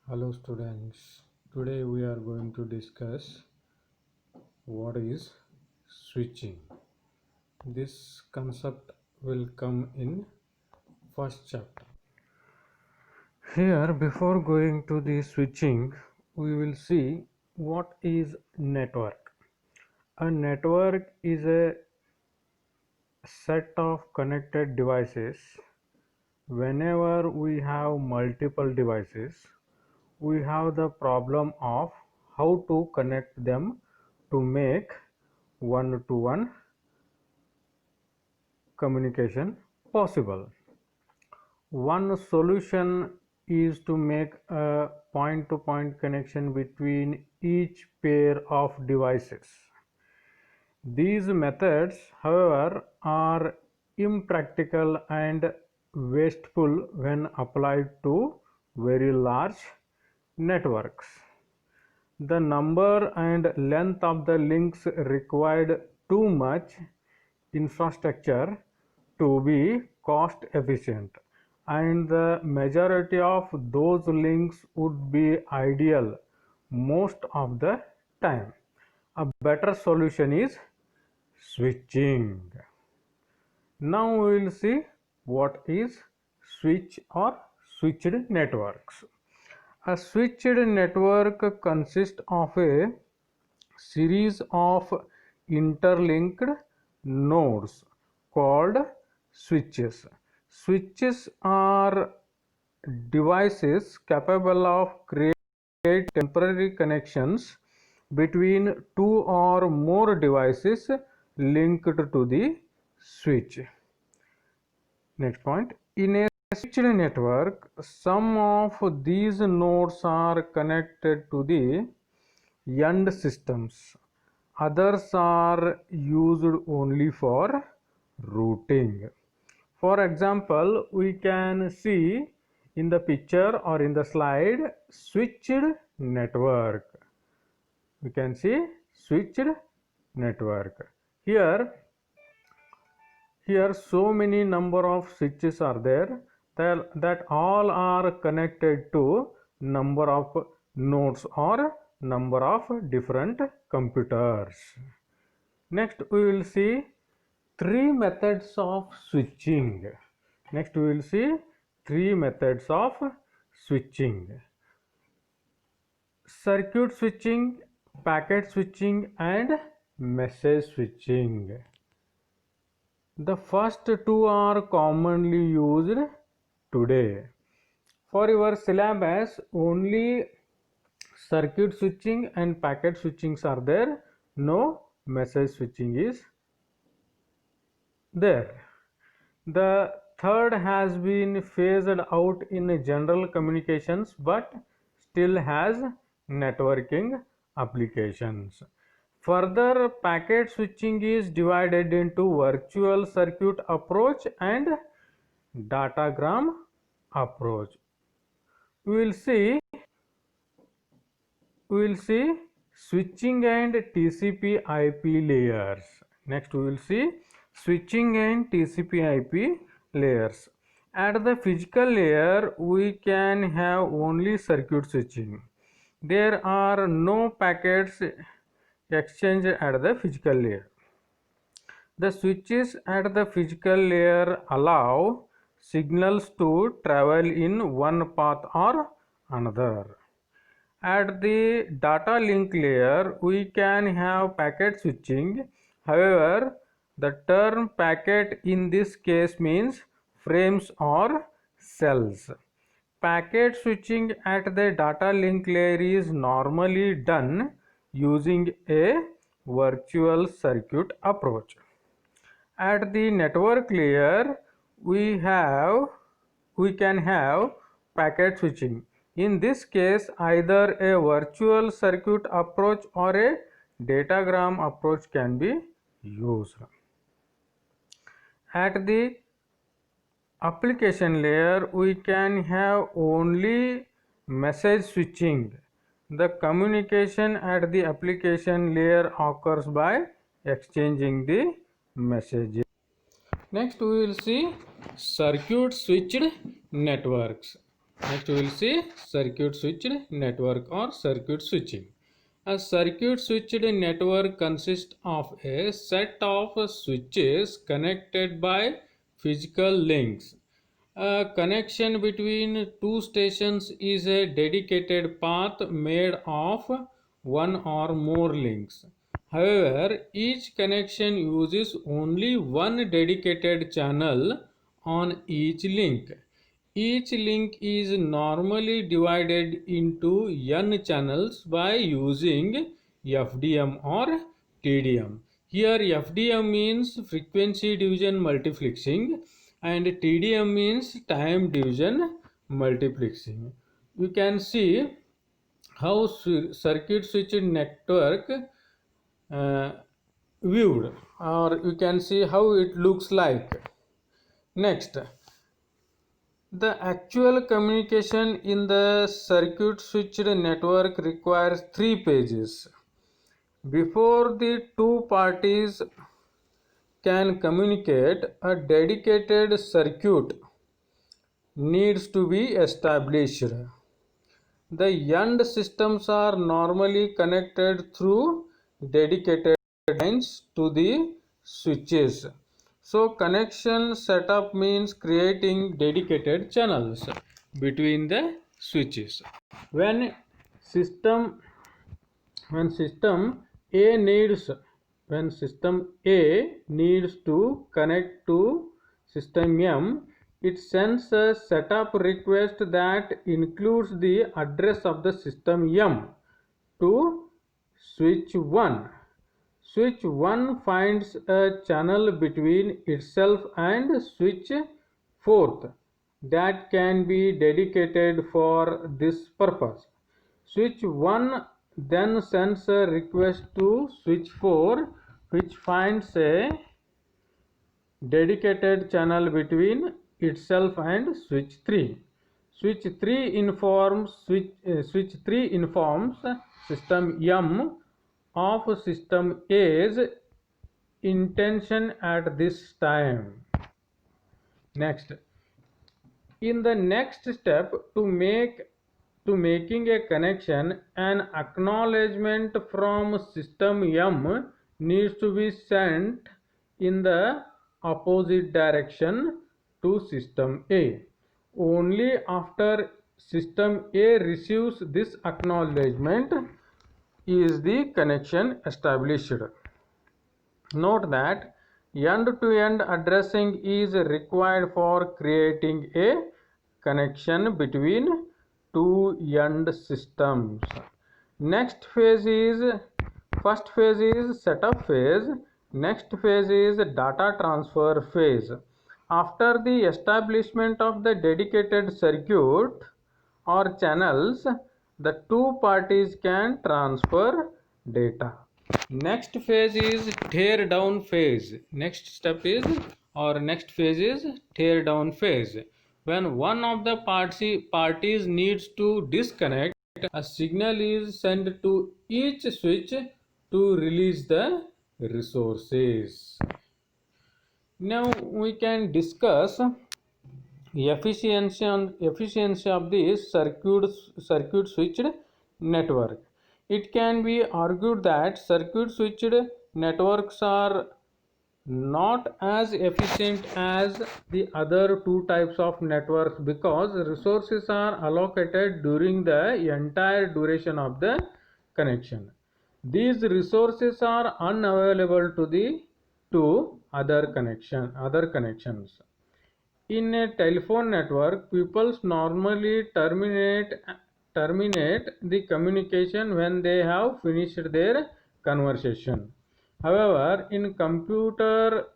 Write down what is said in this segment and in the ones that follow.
Hello students, today we are going to discuss what is switching. This concept will come in first chapter. Here, before going to the switching, we will see what is network. A network is a set of connected devices. Whenever we have multiple devices, we have the problem of how to connect them to make one-to-one communication possible. One solution is to make a point-to-point connection between each pair of devices. These methods, however, are impractical and wasteful when applied to very large networks. The number and length of the links required too much infrastructure to be cost efficient, and the majority of those links would be ideal most of the time. A better solution is switching. Now we will see what is switch or switched networks. A switched network consists of a series of interlinked nodes called switches. Switches are devices capable of create temporary connections between two or more devices linked to the switch. Next point, in a switched network, some of these nodes are connected to the end systems. Others are used only for routing. For example, we can see in the picture or in the slide switched network. We can see switched network. Here so many number of switches are there that all are connected to number of nodes or number of different computers. Next we will see three methods of switching. Next we will see three methods of switching: circuit switching, packet switching, and message switching. The first two are commonly used today. For your syllabus, only circuit switching and packet switchings are there. No message switching is there. The third has been phased out in general communications but still has networking applications. Further, packet switching is divided into virtual circuit approach and datagram approach. We will see switching and TCP IP layers. Next we will see switching and TCP IP layers. At the physical layer, we can have only circuit switching. There are no packets exchanged at the physical layer. The switches at the physical layer allow signals to travel in one path or another. At the data link layer, we can have packet switching. However, the term packet in this case means frames or cells. Packet switching at the data link layer is normally done using a virtual circuit approach. At the network layer, we can have packet switching. In this case, either a virtual circuit approach or a datagram approach can be used. At the application layer, we can have only message switching. The communication at the application layer occurs by exchanging the messages. Next we will see circuit switched networks. Next we will see circuit switched network or circuit switching. A circuit switched network consists of a set of switches connected by physical links. A connection between two stations is a dedicated path made of one or more links. However, each connection uses only one dedicated channel on each link. Each link is normally divided into n channels by using FDM or TDM. Here FDM means frequency division multiplexing and TDM means time division multiplexing. You can see how circuit switched network uh, viewed, or you can see how it looks like. Next, the actual communication in the circuit switched network requires three pages. Before the two parties can communicate, a dedicated circuit needs to be established. The end systems are normally connected through dedicated lines to the switches. So connection setup means creating dedicated channels between the switches. When system when system A needs when system A needs to connect to system M, it sends a setup request that includes the address of the system M to switch 1. Switch 1 finds a channel between itself and switch 4th that can be dedicated for this purpose. Switch 1 then sends a request to switch 4, which finds a dedicated channel between itself and switch 3. Switch 3 informs system M of system A's intention at this time. Next, in the next step, to making a connection, an acknowledgement from system M needs to be sent in the opposite direction to system A. Only after system A receives this acknowledgement is the connection established. Note that end-to-end addressing is required for creating a connection between two end systems. Next phase is First phase is setup phase. Next phase is data transfer phase. After the establishment of the dedicated circuit or channels, the two parties can transfer data. Next phase is tear down phase. Next phase is tear down phase. When one of the parties needs to disconnect, a signal is sent to each switch to release the resources. Now we can discuss efficiency of the circuit switched network. It can be argued that circuit switched networks are not as efficient as the other two types of networks because resources are allocated during the entire duration of the connection. These resources are unavailable to the other connections. In a telephone network, people normally terminate the communication when they have finished their conversation. However, in computer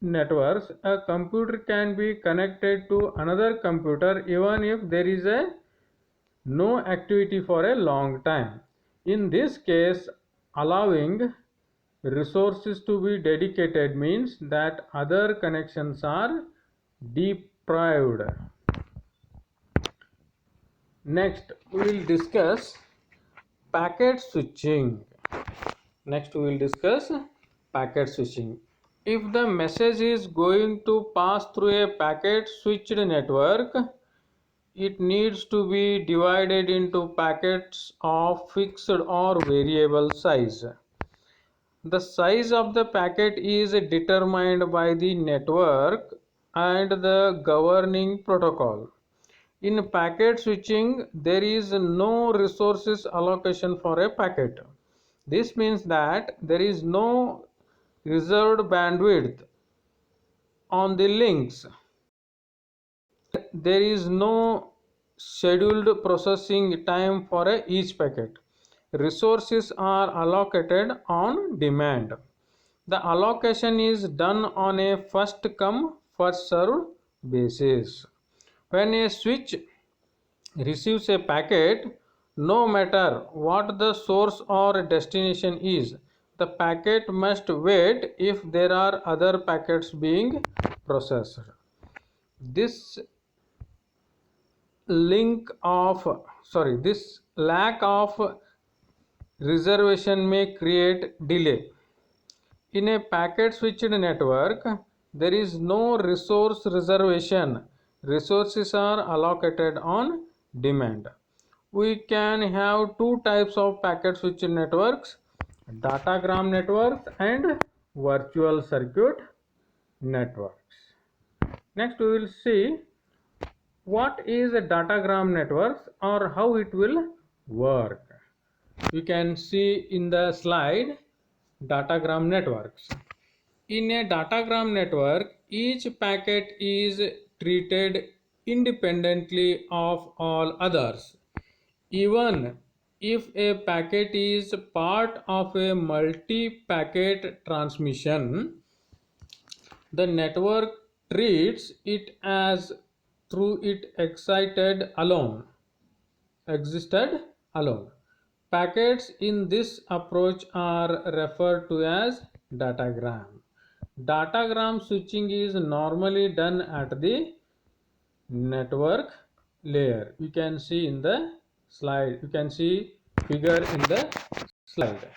networks, a computer can be connected to another computer even if there is no activity for a long time. In this case, allowing resources to be dedicated means that other connections are deprived. Next, we will discuss packet switching. If the message is going to pass through a packet switched network, it needs to be divided into packets of fixed or variable size. The size of the packet is determined by the network and the governing protocol. In packet switching, there is no resources allocation for a packet. This means that there is no reserved bandwidth on the links. There is no scheduled processing time for each packet. Resources are allocated on demand. The allocation is done on a first come first served basis. When a switch receives a packet, no matter what the source or destination is, the packet must wait if there are other packets being processed. This this lack of reservation may create delay. In a packet switched network, there is no resource reservation. Resources are allocated on demand. We can have two types of packet switched networks: datagram networks and virtual circuit networks. Next, we will see what is a datagram network or how it will work. You can see in the slide datagram networks. In a datagram network, each packet is treated independently of all others. Even if a packet is part of a multi-packet transmission, the network treats it as through it existed alone. Packets in this approach are referred to as datagram. Datagram switching is normally done at the network layer. You can see in the slide, you can see figure in the slide.